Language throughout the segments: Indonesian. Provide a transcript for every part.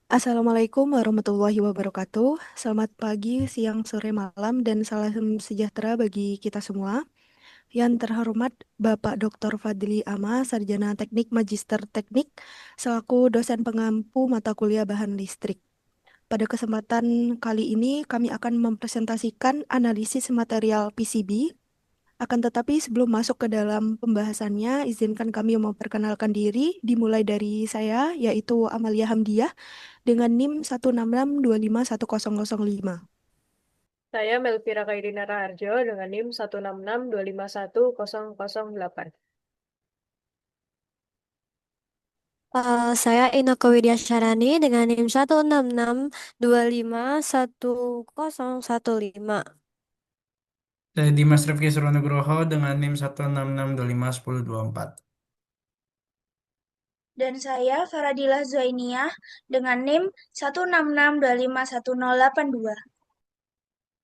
Assalamualaikum warahmatullahi wabarakatuh. Selamat pagi, siang, sore, malam, dan salam sejahtera bagi kita semua. Yang terhormat Bapak Dr. Fadli Ama, Sarjana Teknik Magister Teknik, selaku dosen pengampu mata kuliah bahan listrik. Pada kesempatan kali ini, kami akan mempresentasikan analisis material PCB. Akan tetapi sebelum masuk ke dalam pembahasannya, izinkan kami memperkenalkan diri, dimulai dari saya, yaitu Amalia Hamdiah, dengan NIM 166251005. Saya Melvira Kairina Raharjo dengan NIM 166251008. Saya Inneke Widyasharani dengan NIM 166251015. Saya Dimas Rifki Surwonugroho dengan NIM 166251024. Dan saya Faradilah Zainiah dengan NIM 166251082.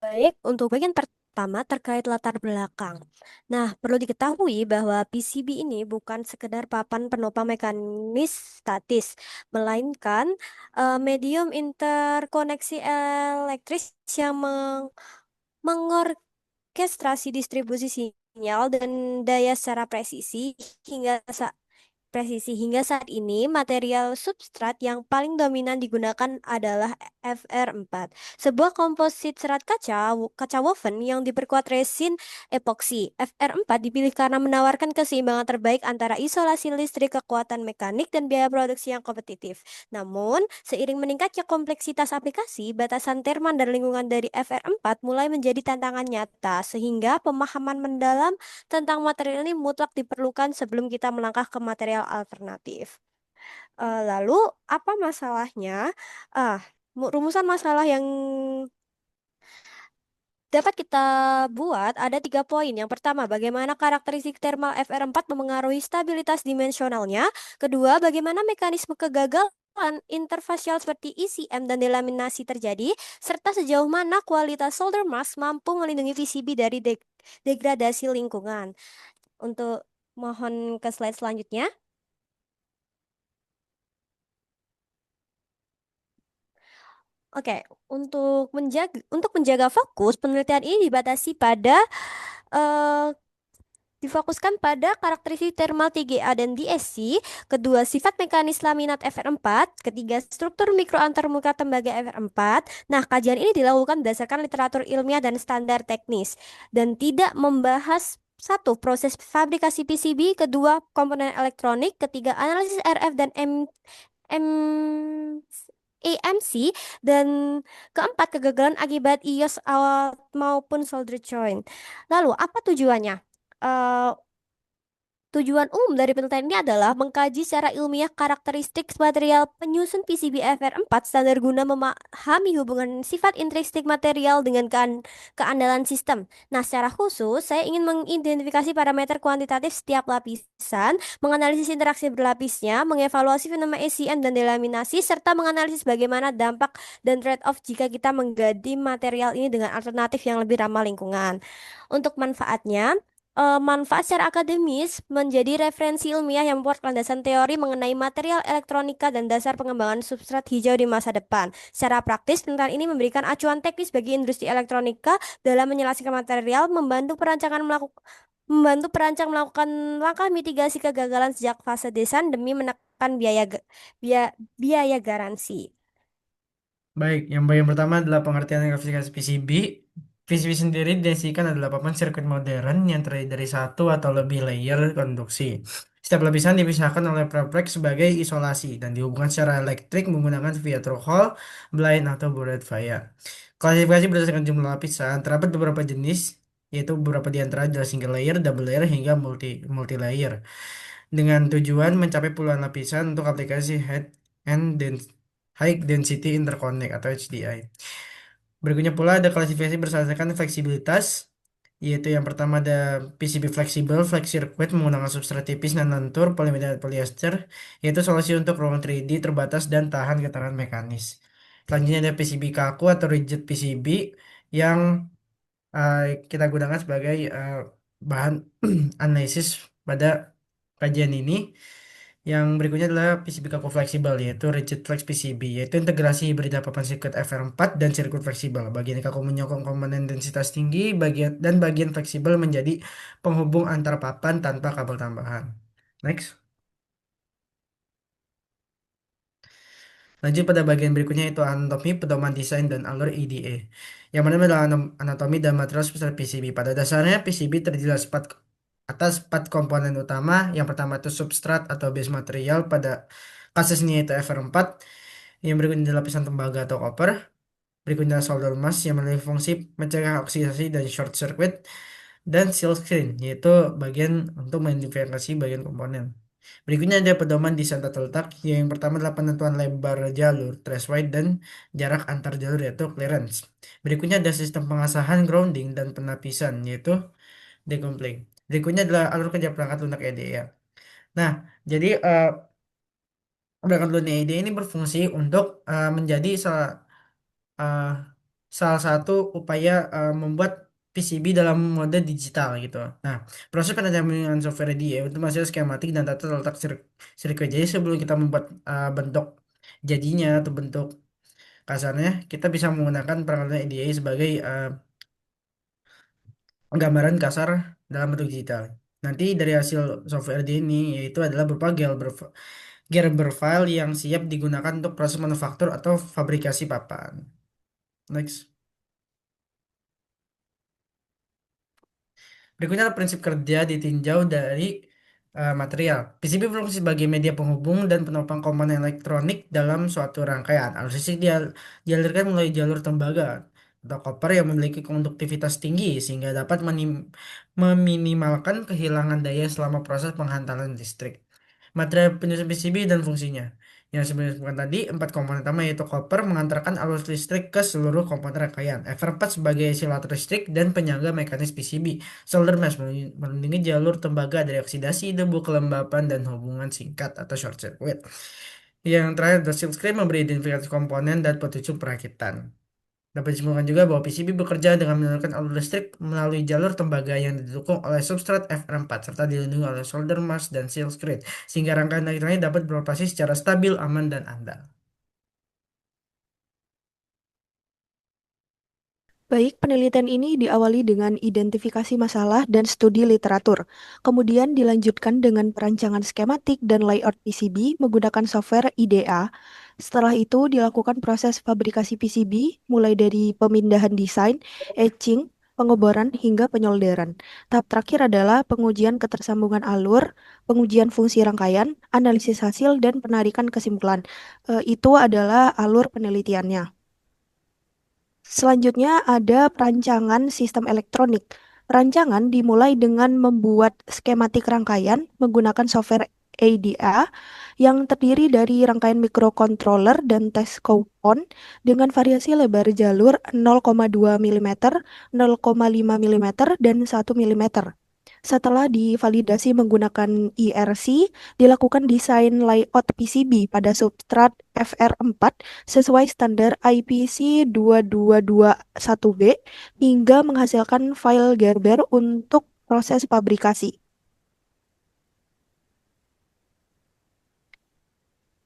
Baik, untuk bagian pertama terkait latar belakang. Nah, perlu diketahui bahwa PCB ini bukan sekedar papan penopang mekanis statis, melainkan medium interkoneksi elektris yang mengorkestrasi distribusi sinyal dan daya secara presisi hingga saat ini material substrat yang paling dominan digunakan adalah FR4, sebuah komposit serat kaca woven yang diperkuat resin epoksi. FR4 dipilih karena menawarkan keseimbangan terbaik antara isolasi listrik, kekuatan mekanik, dan biaya produksi yang kompetitif. Namun, seiring meningkatnya kompleksitas aplikasi, batasan terman dan lingkungan dari FR4 mulai menjadi tantangan nyata, sehingga pemahaman mendalam tentang material ini mutlak diperlukan sebelum kita melangkah ke material alternatif. Lalu, apa masalahnya? Ah, Rumusan masalah yang dapat kita buat ada 3 poin. Yang pertama, bagaimana karakteristik thermal FR4 memengaruhi stabilitas dimensionalnya. Kedua, bagaimana mekanisme kegagalan interfasial seperti ECM dan delaminasi terjadi, serta sejauh mana kualitas solder mask mampu melindungi PCB dari degradasi lingkungan. Untuk mohon ke slide selanjutnya. Oke, untuk menjaga fokus, penelitian ini eh, difokuskan pada karakteristik thermal TGA dan DSC, kedua sifat mekanis laminat FR4, ketiga struktur mikro antarmuka tembaga FR4. Nah, kajian ini dilakukan berdasarkan literatur ilmiah dan standar teknis dan tidak membahas satu, proses fabrikasi PCB, kedua, komponen elektronik, ketiga, analisis RF dan M AMC, dan keempat, kegagalan akibat ios awal maupun solder joint. Lalu, apa tujuannya? Eh, Tujuan umum dari penelitian ini adalah mengkaji secara ilmiah karakteristik material penyusun PCB FR4 standar guna memahami hubungan sifat intrinsik material dengan keandalan sistem. Nah, secara khusus, saya ingin mengidentifikasi parameter kuantitatif setiap lapisan, menganalisis interaksi berlapisnya, mengevaluasi fenomena ACM dan delaminasi, serta menganalisis bagaimana dampak dan trade-off jika kita mengganti material ini dengan alternatif yang lebih ramah lingkungan. Untuk manfaatnya, manfaat secara akademis menjadi referensi ilmiah yang membuat landasan teori mengenai material elektronika dan dasar pengembangan substrat hijau di masa depan. Secara praktis, penelitian ini memberikan acuan teknis bagi industri elektronika dalam menyelesaikan material, membantu perancang melakukan langkah mitigasi kegagalan sejak fase desain demi menekan biaya garansi. Baik, yang bagian pertama adalah pengertian klasifikasi PCB. PCB sendiri definisikan adalah papan sirkuit modern yang terdiri dari satu atau lebih layer konduksi. Setiap lapisan dipisahkan oleh prepreg sebagai isolasi dan dihubungkan secara elektrik menggunakan via through hole, blind, atau bonded via. Klasifikasi berdasarkan jumlah lapisan terdapat beberapa jenis, yaitu beberapa di antara adalah single layer, double layer, hingga multi layer. Dengan tujuan mencapai puluhan lapisan untuk aplikasi High Density Interconnect atau HDI. Berikutnya pula ada klasifikasi berdasarkan fleksibilitas, yaitu yang pertama ada PCB fleksibel, flex circuit menggunakan substrat tipis dan lentur polimer polyester, yaitu solusi untuk ruang 3D terbatas dan tahan getaran mekanis. Selanjutnya ada PCB kaku atau rigid PCB yang eh, kita gunakan sebagai bahan analisis pada kajian ini. Yang berikutnya adalah PCB kaku fleksibel, yaitu rigid flex PCB, yaitu integrasi hibrid papan sirkuit FR4 dan sirkuit fleksibel. Bagian kaku menyokong komponen densitas tinggi, bagian fleksibel menjadi penghubung antar papan tanpa kabel tambahan. Next. Lanjut pada bagian berikutnya itu anatomi, pedoman desain, dan alur EDA. Yang mana adalah anatomi dan material sebesar PCB. Pada dasarnya PCB terdiri atas 4 komponen utama. Yang pertama itu substrat atau base material, pada kasus ini yaitu FR4. Yang berikutnya adalah lapisan tembaga atau copper. Berikutnya solder mask yang memiliki fungsi mencegah oksidasi dan short circuit. Dan seal screen, yaitu bagian untuk mengidentifikasi bagian komponen. Berikutnya ada pedoman desain tata letak. Yang pertama adalah penentuan lebar jalur, trace wide, dan jarak antar jalur yaitu clearance. Berikutnya ada sistem pengasahan, grounding, dan penapisan yaitu decoupling. Berikutnya adalah alur kerja perangkat lunak EDA. Nah, jadi perangkat lunak EDA ini berfungsi untuk menjadi eh, salah satu upaya membuat PCB dalam mode digital gitu. Nah, proses penanaman software EDA untuk menghasilkan skematik dan tata letak sirkuit. Jadi sebelum kita membuat bentuk jadinya atau bentuk kasarnya, kita bisa menggunakan perangkat EDA sebagai gambaran kasar dalam bentuk digital. Nanti dari hasil software EDA ini yaitu adalah berupa Gerber file yang siap digunakan untuk proses manufaktur atau fabrikasi papan. Next. Berikutnya adalah prinsip kerja ditinjau dari material. PCB berfungsi sebagai media penghubung dan penopang komponen elektronik dalam suatu rangkaian. Arus listrik dialirkan melalui jalur tembaga atau koper yang memiliki konduktivitas tinggi sehingga dapat meminimalkan kehilangan daya selama proses penghantaran listrik. Material penyusun PCB dan fungsinya. Yang sebenarnya disebutkan tadi, 4 komponen utama yaitu koper mengantarkan arus listrik ke seluruh komponen rangkaian. FR4 sebagai insulator listrik dan penyangga mekanis PCB. Solder mask melindungi jalur tembaga dari oksidasi, debu, kelembapan, dan hubungan singkat atau short circuit. Yang terakhir, the silk screen memberi identifikasi komponen dan petunjuk perakitan. Dapat disimpulkan juga bahwa PCB bekerja dengan menyalurkan alur listrik melalui jalur tembaga yang didukung oleh substrat FR4 serta dilindungi oleh solder mask dan seal screen sehingga rangkaian elektronik dapat beroperasi secara stabil, aman, dan andal. Baik, penelitian ini diawali dengan identifikasi masalah dan studi literatur. Kemudian dilanjutkan dengan perancangan skematik dan layout PCB menggunakan software IDEA. Setelah itu dilakukan proses fabrikasi PCB mulai dari pemindahan desain, etching, pengeboran hingga penyolderan. Tahap terakhir adalah pengujian ketersambungan alur, pengujian fungsi rangkaian, analisis hasil, dan penarikan kesimpulan. Itu adalah alur penelitiannya. Selanjutnya ada perancangan sistem elektronik. Perancangan dimulai dengan membuat skematik rangkaian menggunakan software ADA yang terdiri dari rangkaian microcontroller dan test compound dengan variasi lebar jalur 0,2 mm, 0,5 mm, dan 1 mm. Setelah divalidasi menggunakan IRC, dilakukan desain layout PCB pada substrat FR4 sesuai standar IPC 2221B hingga menghasilkan file Gerber untuk proses fabrikasi.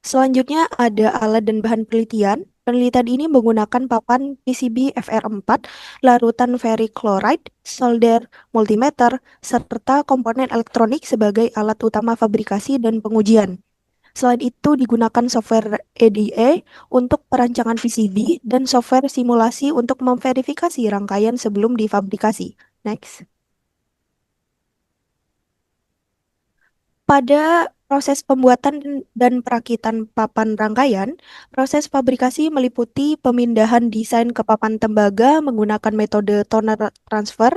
Selanjutnya ada alat dan bahan penelitian. Penelitian ini menggunakan papan PCB FR4, larutan ferrichloride, solder, multimeter, serta komponen elektronik sebagai alat utama fabrikasi dan pengujian. Selain itu digunakan software EDA untuk perancangan PCB dan software simulasi untuk memverifikasi rangkaian sebelum difabrikasi. Next. Pada proses pembuatan dan perakitan papan rangkaian, proses fabrikasi meliputi pemindahan desain ke papan tembaga menggunakan metode toner transfer,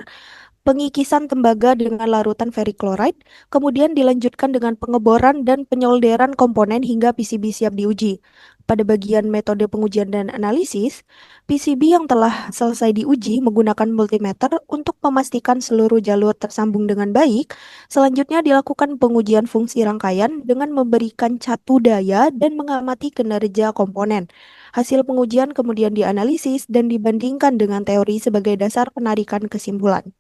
pengikisan tembaga dengan larutan ferrichloride, kemudian dilanjutkan dengan pengeboran dan penyolderan komponen hingga PCB siap diuji. Pada bagian metode pengujian dan analisis, PCB yang telah selesai diuji menggunakan multimeter untuk memastikan seluruh jalur tersambung dengan baik. Selanjutnya dilakukan pengujian fungsi rangkaian dengan memberikan catu daya dan mengamati kinerja komponen. Hasil pengujian kemudian dianalisis dan dibandingkan dengan teori sebagai dasar penarikan kesimpulan.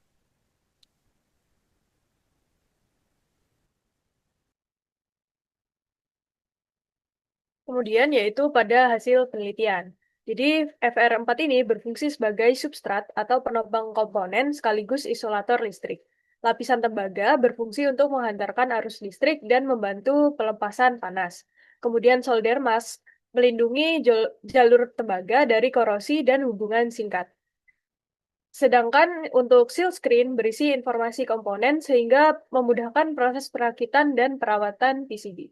Kemudian yaitu pada hasil penelitian. Jadi FR4 ini berfungsi sebagai substrat atau penopang komponen sekaligus isolator listrik. Lapisan tembaga berfungsi untuk menghantarkan arus listrik dan membantu pelepasan panas. Kemudian solder mask melindungi jalur tembaga dari korosi dan hubungan singkat. Sedangkan untuk seal screen berisi informasi komponen sehingga memudahkan proses perakitan dan perawatan PCB.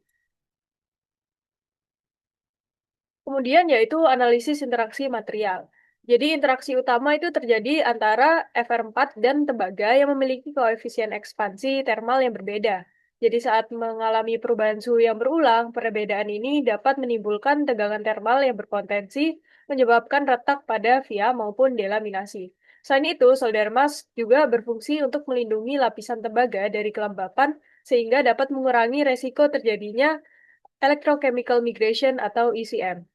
Kemudian yaitu analisis interaksi material. Jadi interaksi utama itu terjadi antara FR4 dan tembaga yang memiliki koefisien ekspansi termal yang berbeda. Jadi saat mengalami perubahan suhu yang berulang, perbedaan ini dapat menimbulkan tegangan termal yang berpotensi menyebabkan retak pada via maupun delaminasi. Selain itu, solder mask juga berfungsi untuk melindungi lapisan tembaga dari kelembapan sehingga dapat mengurangi resiko terjadinya electrochemical migration atau ECM.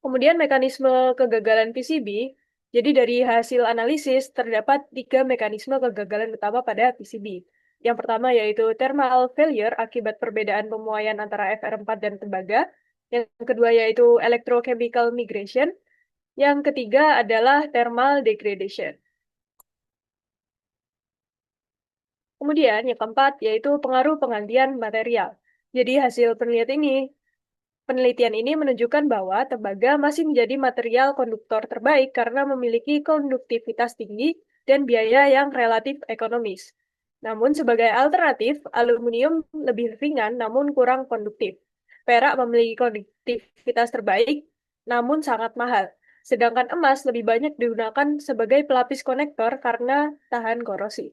Kemudian mekanisme kegagalan PCB, jadi dari hasil analisis terdapat 3 mekanisme kegagalan utama pada PCB. Yang pertama yaitu thermal failure akibat perbedaan pemuaian antara FR4 dan tembaga. Yang kedua yaitu electrochemical migration. Yang ketiga adalah thermal degradation. Kemudian yang keempat yaitu pengaruh penggantian material. Jadi hasil penelitian ini menunjukkan bahwa tembaga masih menjadi material konduktor terbaik karena memiliki konduktivitas tinggi dan biaya yang relatif ekonomis. Namun sebagai alternatif, aluminium lebih ringan namun kurang konduktif. Perak memiliki konduktivitas terbaik namun sangat mahal. Sedangkan emas lebih banyak digunakan sebagai pelapis konektor karena tahan korosi.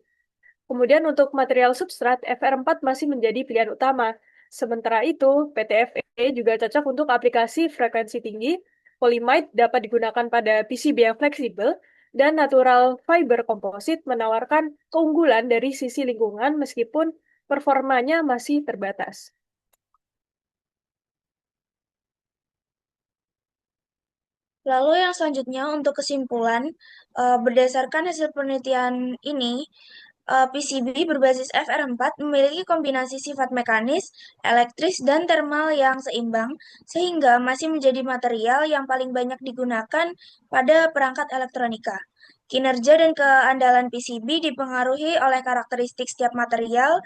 Kemudian untuk material substrat, FR4 masih menjadi pilihan utama. Sementara itu, PTFE juga cocok untuk aplikasi frekuensi tinggi, polyimide dapat digunakan pada PCB yang fleksibel, dan natural fiber composite menawarkan keunggulan dari sisi lingkungan meskipun performanya masih terbatas. Lalu yang selanjutnya untuk kesimpulan, berdasarkan hasil penelitian ini, PCB berbasis FR4 memiliki kombinasi sifat mekanis, elektris, dan thermal yang seimbang, sehingga masih menjadi material yang paling banyak digunakan pada perangkat elektronika. Kinerja dan keandalan PCB dipengaruhi oleh karakteristik setiap material,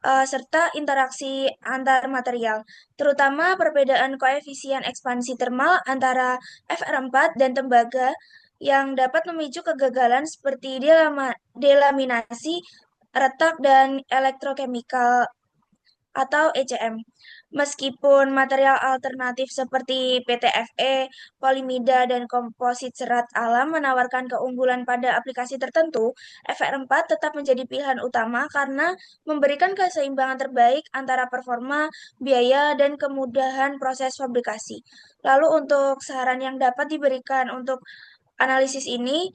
serta interaksi antar material, terutama perbedaan koefisien ekspansi termal antara FR4 dan tembaga yang dapat memicu kegagalan seperti delaminasi, retak, dan elektrochemical atau ECM. Meskipun material alternatif seperti PTFE, polimida, dan komposit serat alam menawarkan keunggulan pada aplikasi tertentu, FR4 tetap menjadi pilihan utama karena memberikan keseimbangan terbaik antara performa, biaya, dan kemudahan proses fabrikasi. Lalu untuk saran yang dapat diberikan untuk analisis ini,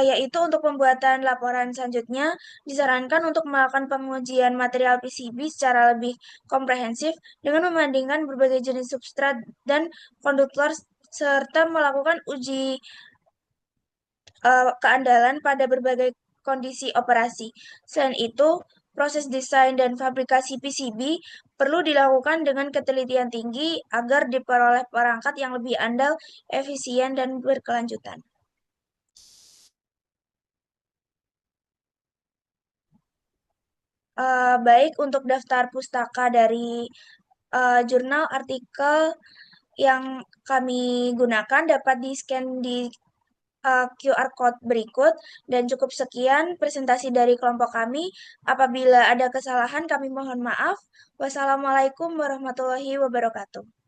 yaitu untuk pembuatan laporan selanjutnya, disarankan untuk melakukan pengujian material PCB secara lebih komprehensif dengan membandingkan berbagai jenis substrat dan konduktor serta melakukan uji keandalan pada berbagai kondisi operasi. Selain itu, proses desain dan fabrikasi PCB perlu dilakukan dengan ketelitian tinggi agar diperoleh perangkat yang lebih andal, efisien, dan berkelanjutan. Baik untuk daftar pustaka dari jurnal artikel yang kami gunakan dapat di-scan di QR code berikut dan cukup sekian presentasi dari kelompok kami. Apabila ada kesalahan kami mohon maaf. Wassalamualaikum warahmatullahi wabarakatuh.